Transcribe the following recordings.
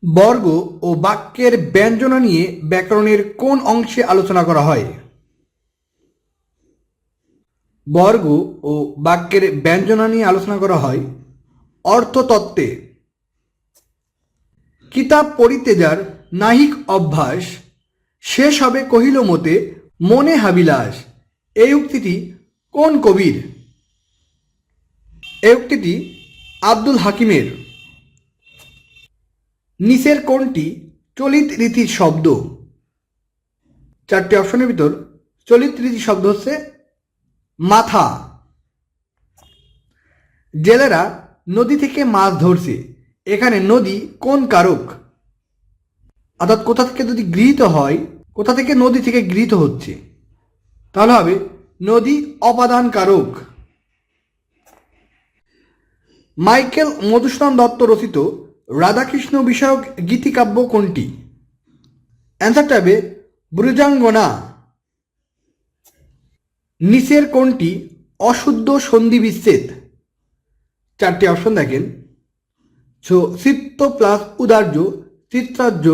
বর্গ ও বাক্যের ব্যঞ্জনা নিয়ে ব্যাকরণের কোন অংশে আলোচনা করা হয়? বর্গ ও বাক্যের ব্যঞ্জনা নিয়ে আলোচনা করা হয় অর্থতত্ত্বে। কিতাব পড়িতে যার নাহিক অভ্যাস, শেষ হবে কহিল মতে মনে হাবিলাস। এই উক্তিটি কোন কবির? এই উক্তিটি আব্দুল হাকিমের। নিচের কোনটি চলিত রীতির শব্দ? চারটি অপশনের ভিতর চলিত রীতির শব্দ হচ্ছে মাথা। জেলেরা নদী থেকে মাছ ধরছে, এখানে নদী কোন কারক? অর্থাৎ কোথা থেকে যদি গৃহীত হয়, কোথা থেকে নদী থেকে গৃহীত হচ্ছে, তাহলে হবে নদী অপাদান কারক। মাইকেল মধুসূদন দত্ত রচিত রাধাকৃষ্ণ বিষয়ক গীতিকাব্য কোনটি? অ্যান্সারটা হবে ব্রজাঙ্গনা। নিচের কোনটি অশুদ্ধ সন্ধি বিচ্ছেদ? চারটি অপশন দেখেন। চিত্ত প্লাস উদার্য, চিত্রার্য,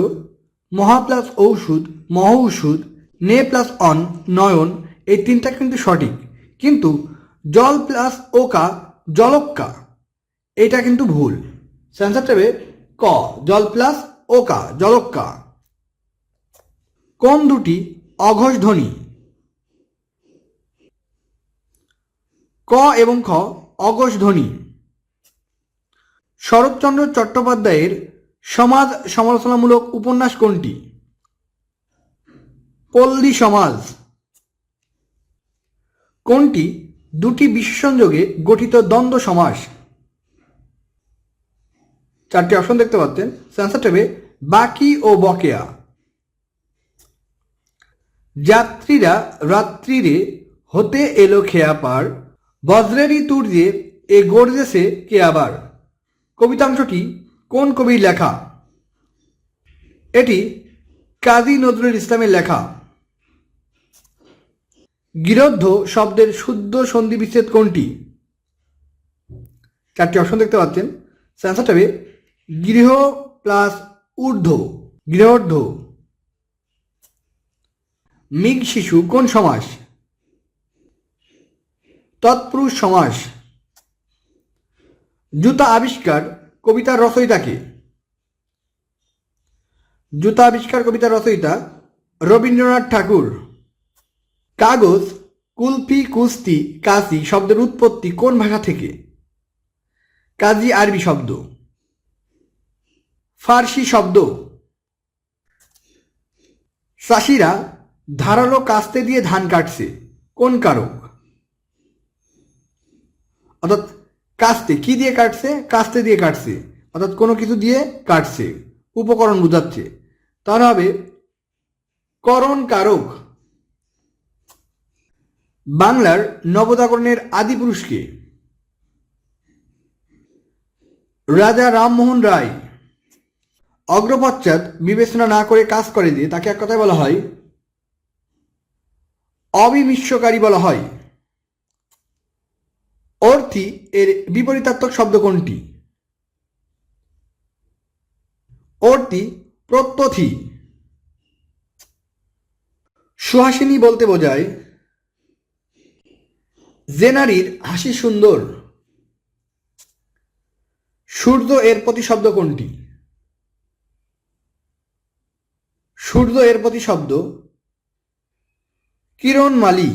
মহা প্লাস ঔষধ, মহৌষধ, নে প্লাস অন, নয়ন। এই তিনটা কিন্তু সঠিক, কিন্তু জল প্লাস ওকা, জলক্কা, এটা কিন্তু ভুল। অ্যান্সারটা হবে ক, জল প্লাস ওকা, জলক্কা। কোন দুটি অঘোষ ধ্বনি? ক এবং খ অঘোষ ধ্বনি। শরৎচন্দ্র চট্টোপাধ্যায়ের সমাজ সমালোচনামূলক উপন্যাস কোনটি? পল্লী সমাজ। কোনটি দুটি বিশেষণ যোগে গঠিত দ্বন্দ্ব সমাস? চারটি অপশন দেখতে পাচ্ছেন। অ্যান্সারটা হবে বাকি ও বকেয়া। যাত্রীরা রাত্রিরে হতে এলো খেয়া পার, বজ্রেরই তুর্যে এ গর্জেছে কে আবার। কবিতাংশটি কোন কবির লেখা? এটি কাজী নজরুল ইসলামের লেখা। গৃহদ্ধ শব্দের শুদ্ধ সন্ধি বিচ্ছেদ কোনটি? চারটি অপশন দেখতে পাচ্ছেন। অ্যান্সারটা হবে গৃহ প্লাস ঊর্ধ্ব, গৃহর্ধ। মৃগ শিশু কোন সমাস? তৎপুরুষ সমাস। জুতা আবিষ্কার কবিতার রচয়িতাকে? জুতা আবিষ্কার কবিতার রচয়িতা রবীন্দ্রনাথ ঠাকুর। কাগজ, কুলফি, কুস্তি, কাশি শব্দের উৎপত্তি কোন ভাষা থেকে? কাজী আরবি শব্দ। ফার্সি শব্দ। চাষিরা ধারালো কাস্তে দিয়ে ধান কাটছে, কোন কারক? অর্থাৎ কাস্তে কি দিয়ে কাটছে? কাস্তে দিয়ে কাটছে, অর্থাৎ কোনো কিছু দিয়ে কাটছে, উপকরণ বোঝাচ্ছে, তাহলে হবে করণ কারক। বাংলার নবজাগরণের আদি পুরুষকে? রাজা রামমোহন রায়। অগ্রপশ্চাৎ বিবেচনা না করে কাজ করে দিয়ে তাকে এক কথায় বলা হয় অবিমিশ্রকারী বলা হয়। অর্থী এর বিপরীতার্থক শব্দ কোনটি? অর্থী প্রত্যথী। সুহাসিনী বলতে বোঝায় যে নারীর হাসি সুন্দর। সূর্য এর প্রতিশব্দ কোনটি? সূর্য এর প্রতিশব্দ কিরণমালী।